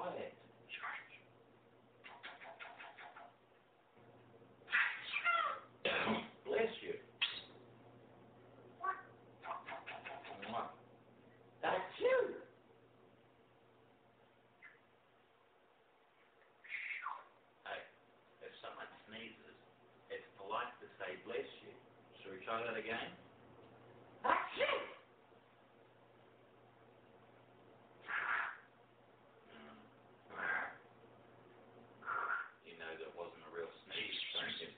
quiet. Bless you. That's you. Hey, if someone sneezes, it's polite to say bless you. Shall we try that again? That's you. You know that wasn't a real sneeze, don't you?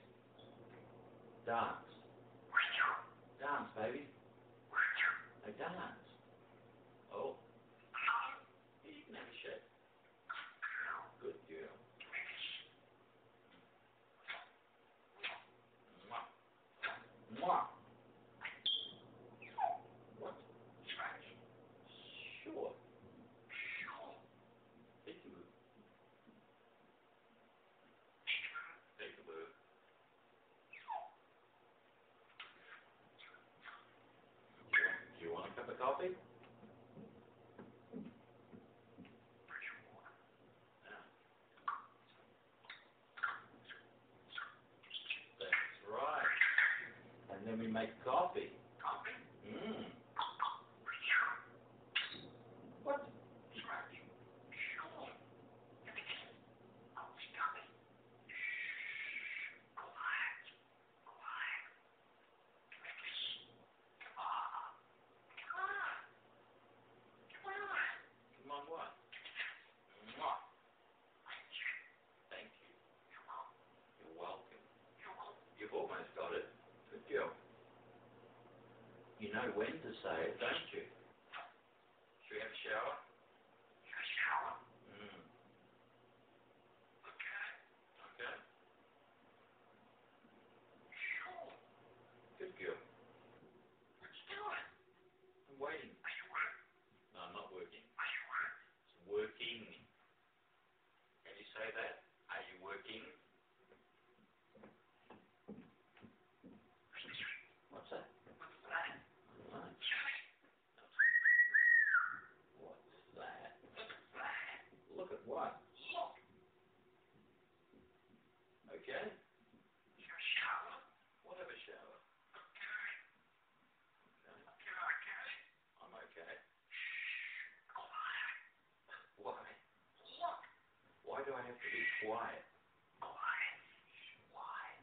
Dance. Dance, baby. Hey, dance. Oh. You can have a shake. Good girl. Mwah. Mwah. What? Sure. Peekaboo. Peekaboo. Do you want a cup of coffee? And then we make coffee. Coffee? Mmm. What? Come on, what? Thank you. You're welcome. You've almost got it. Good girl. You know when to say it, don't you? Should we have a shower? A shower? Mm. Okay. Okay. Sure. Good girl. What you doing? I'm waiting. Are you working? No, I'm not working. Are you working? It's working. Can you say that? Are you working? What's that? What's that? What's that? Look at what? Look. Okay. You have a shower? What have a shower? Okay. Okay. I'm okay. Quiet. Why? Look. Why do I have to be quiet? Quiet. Why?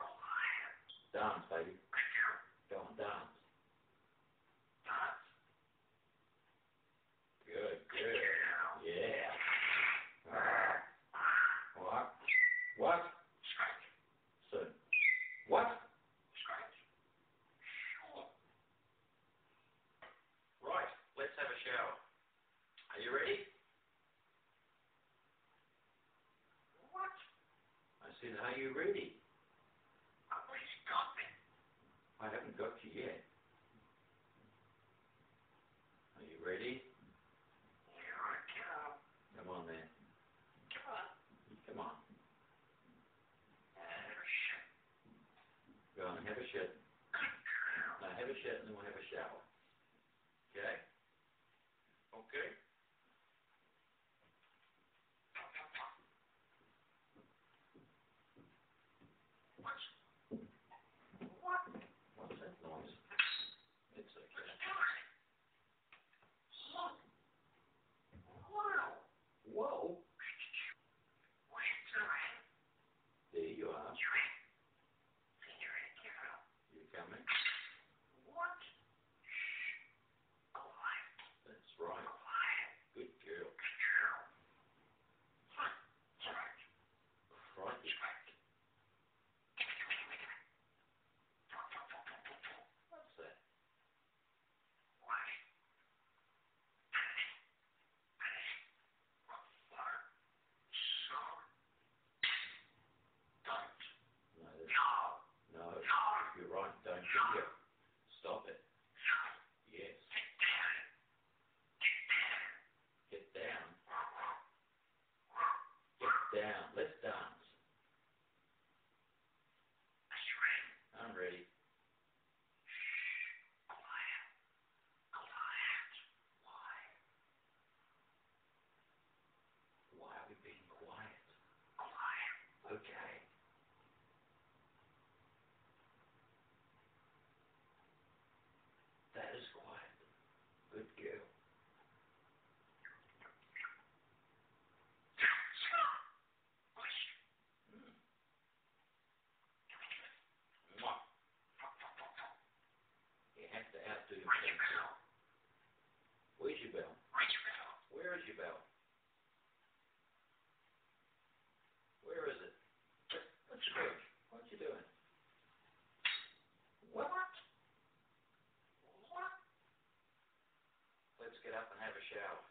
Quiet. Dance, baby. Go on, dance. Dance. Good, good. Yeah. What? What? Scratch. Soon. What? Scratch. Sure. Right, let's have a shower. Are you ready? What? I said, are you ready? I've already got me. I haven't got you yet. Are you ready? Here I come. Come on then. Come on. Come on. Have a shit. Go on, have a shit. Now have a shit and then we'll have a shower. Okay? Okay? What's that noise? It's okay. Wow. Whoa. There you are. You coming? What? That's right. Good girl. Crikey. What's that? get up and have a shower.